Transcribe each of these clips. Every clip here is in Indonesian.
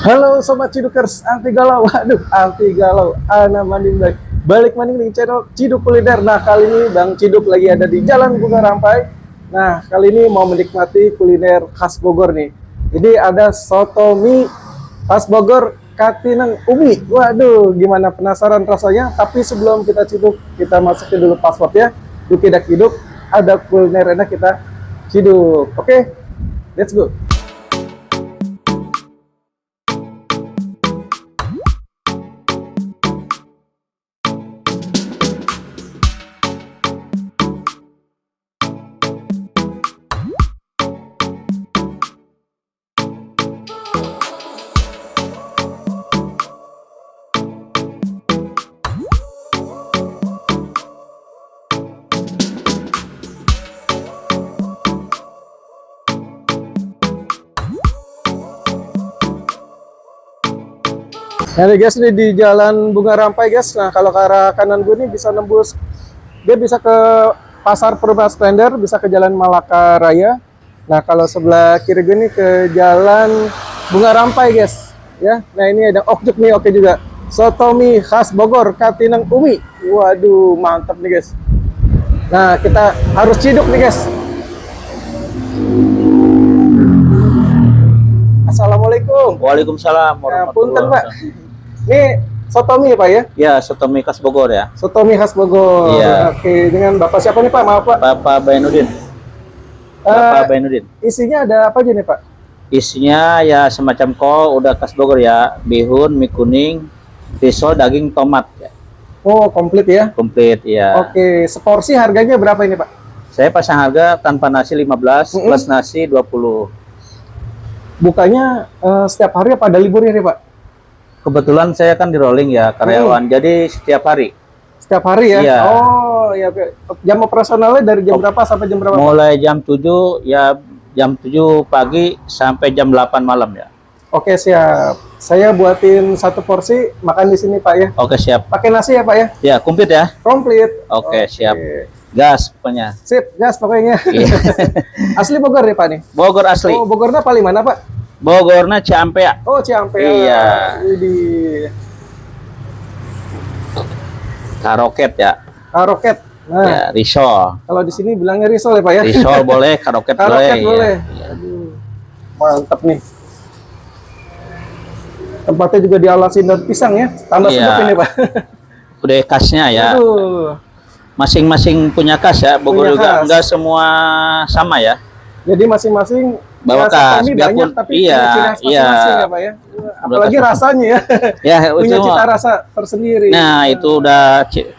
Halo Sobat Cidukers, anti galau, waduh anti galau, ana maning baik. Balik maning di channel Ciduk Kuliner. Nah kali ini Bang Ciduk lagi ada di Jalan Bunga Rampai. Nah kali ini mau menikmati kuliner khas Bogor nih. Ini ada soto mie khas Bogor Katineng Umi. Waduh gimana, penasaran rasanya? Tapi sebelum kita ciduk, kita masukin dulu password ya. Dukidak Ciduk, ada kuliner enak kita ciduk. Oke, let's go. Nah nih guys, ini di Jalan Bunga Rampai guys. Nah kalau ke arah kanan gue nih bisa nembus, dia bisa ke Pasar Perumahan Splendor, bisa ke Jalan Malaka Raya. Nah kalau sebelah kiri gue nih ke Jalan Bunga Rampai guys. Ya, nah ini ada okjuk nih, oke juga. Soto mie khas Bogor Katineng Umi. Waduh mantap nih guys. Nah kita harus ciduk nih guys. Assalamualaikum. Waalaikumsalam Ya, punten warahmatullahi Pak. wabarakatuh. Ini soto mie Pak ya? Ya, soto mie khas Bogor ya. Soto mie khas Bogor. Iya. Oke, dengan Bapak siapa nih Pak? Maaf Pak. Bapak Bainudin. Bapak Bainudin. Isinya ada apa aja nih Pak? Isinya ya semacam kol, udah khas Bogor ya. Bihun, mie kuning, risol, daging, tomat ya. Oh, komplit ya? Komplit ya. Oke, seporsi harganya berapa ini Pak? Saya pasang harga tanpa nasi 15, plus nasi 20. Bukanya setiap hari apa ada liburnya nih Pak? Kebetulan saya kan di rolling ya, karyawan. Jadi setiap hari. Setiap hari ya? Iya. Oh, ya oke. Jam operasionalnya dari jam berapa sampai jam berapa Pak? Mulai jam 7 ya, jam 7 pagi sampai jam 8 malam ya. Oke, siap. Saya buatin satu porsi makan di sini Pak ya. Oke, siap. Pakai nasi ya Pak ya? Ya, komplit ya. Komplit. Oke, siap. Gas pokoknya. Sip, gas pokoknya. Iya. Asli Bogor nih Pak nih? Bogor asli. Oh, Bogornya paling mana Pak? Bogornya Ciampea. Oh, Ciampea. Iya. Widih. Karoket ya. Karoket. Nah, Ya, risol. kalau di sini bilangnya risol ya Pak ya? Risol boleh, karoket boleh. Karoket boleh. Iya. Aduh, mantap nih. Tempatnya juga dialasin daun pisang ya. Tambah Iya. sedap ini Pak. Udah khasnya ya. Aduh. Masing-masing punya khas ya. Bogor Punya juga khas. enggak semua sama ya. Jadi masing-masing Bawa rasa khas, kami biarpun- banyak tapi iya, punya ciri khas masing-masing ya Pak ya. Apalagi khas. rasanya ya. Ya, Punya itu. cita rasa tersendiri. Nah, itu udah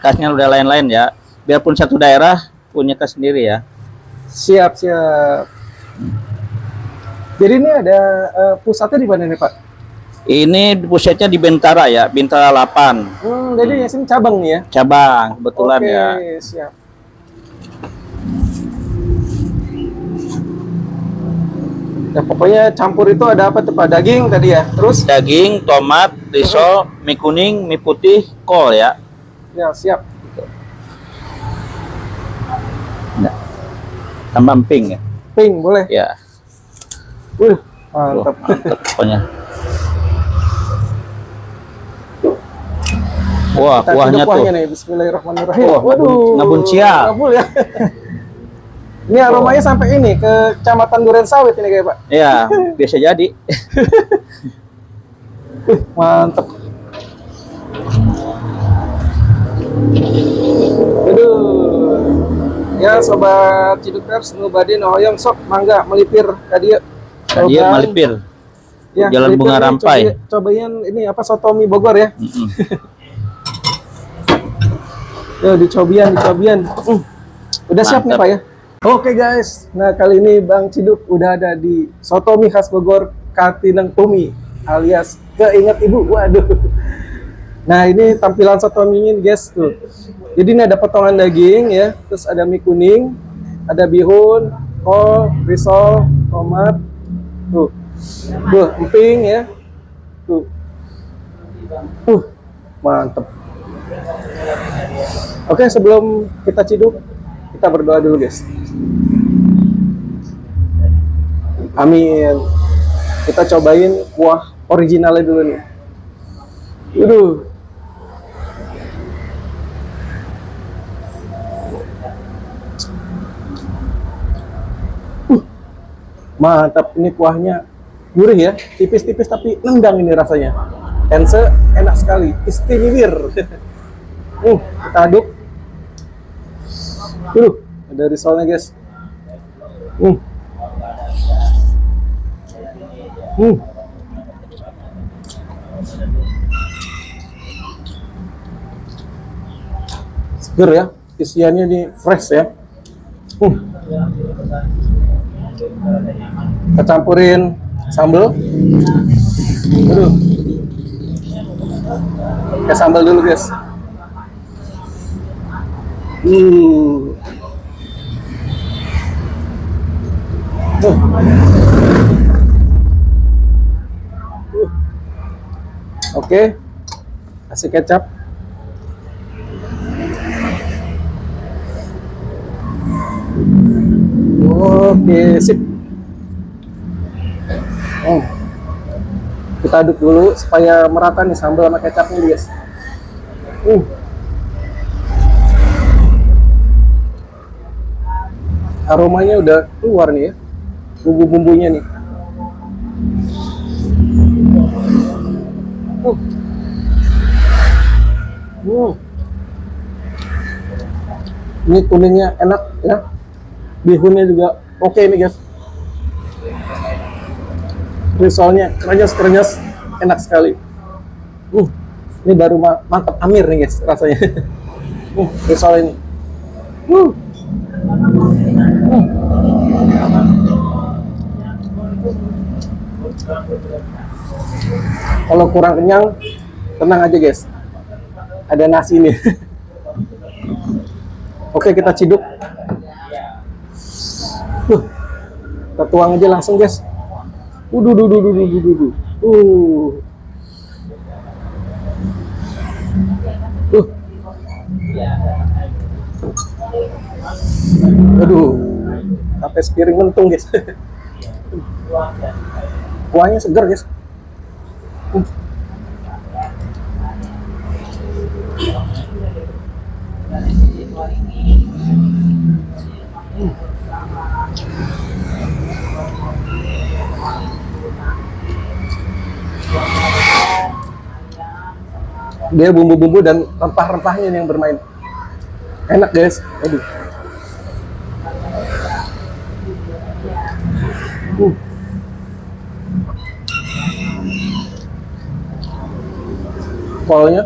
khasnya udah lain-lain ya. Biarpun satu daerah punya khas sendiri ya. Siap, siap. Jadi ini ada pusatnya di mana nih Pak? Ini pusatnya di Bintara ya, Bintara 8. Jadi di sini cabang nih ya? Cabang kebetulan Oke, ya. siap. Ya, pokoknya campur itu ada apa tuh Pak? Daging tadi ya? Terus? Daging, tomat, risol, mie kuning, mie putih, kol ya. Ya, siap. Nah, tambah emping ya. Pink, boleh? Ya, Mantap. mantap pokoknya. Wah, Kita kuahnya ciduk tuh. kuahnya nih, bismillahirrahmanirrahim. Wah, ngabun cial. Ngabul ya. Ini aromanya sampai ini ke Kecamatan Duren Sawit ini kayak Pak. Ya, biasa jadi. Mantap. Aduh. Ya sobat Cidukers, nubadi nohoyong sok mangga melipir tadi ya. Dia melipir. Ya, Jalan melipir Bunga nih, Rampai. Cobain ini apa soto mie Bogor ya. Yo dicobian. Udah siap nih Mantap. Pak ya. Oke guys, nah kali ini Bang Ciduk udah ada di soto mie khas Bogor Katineng Umi alias keinget ibu. Waduh. Nah ini tampilan soto mie guys tuh. Jadi ini ada potongan daging ya, terus ada mie kuning, ada bihun, kol, risol, tomat, tuh, emping ya, tuh, mantep. Oke, sebelum kita ciduk, kita berdoa dulu guys. Amin. Kita cobain kuah originalnya dulu nih. Waduh. Mantap, ini kuahnya gurih ya, tipis-tipis tapi nendang ini rasanya. Ense enak sekali, istimewa. Kita aduk. Ada risolnya guys. Seger ya, isiannya ini fresh ya. Kita campurin sambal. Pakai sambal dulu guys. Oke, kasih kecap. Oke, sip. Kita aduk dulu supaya merata nih sambal sama kecapnya guys. Aromanya udah keluar nih ya, bumbu-bumbunya nih. Ini kuningnya enak ya, bihunnya juga oke nih guys. Risolnya krenyes enak sekali. Ini baru mantap Amir nih guys rasanya. Risol ini. Kalau kurang kenyang, tenang aja guys. Ada nasi nih. Oke, kita ciduk. Kita tuang aja langsung guys. Aduh, sampai sepiring mentung guys. Kuahnya segar guys. Dia bumbu-bumbu dan rempah-rempahnya yang bermain. Enak guys. Aduh. Kolnya.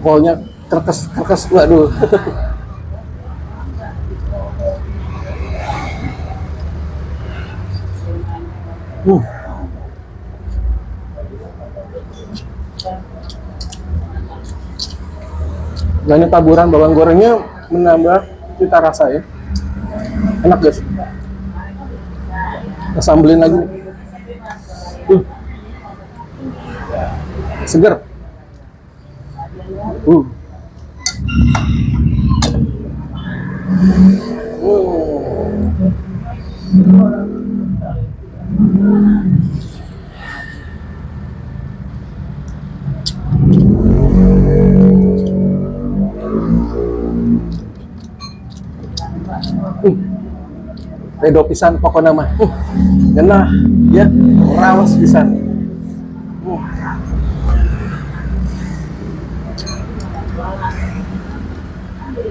Kolnya kerkes, waduh. Dan ini taburan bawang gorengnya menambah cita rasa ya. Enak guys. Kita sambelin lagi. Seger. Redo pisan pokoknya mah. Genah ya, rawas pisan.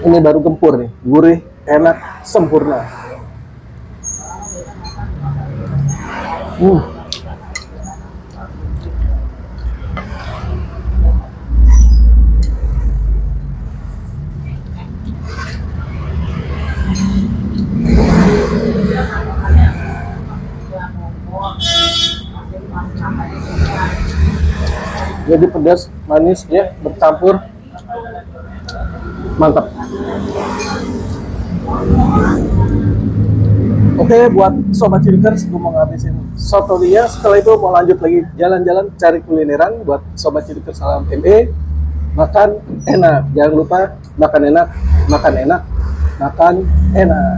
Ini baru gempur nih, gurih, enak, sempurna. Jadi pedas, manis ya, bercampur. Mantap. Oke, buat sobat Cidukers, gue mau ngabisin soto dia. Setelah itu mau lanjut lagi jalan-jalan cari kulineran buat sobat Cidukers salam ME. makan enak. Jangan lupa makan enak, makan enak, makan enak.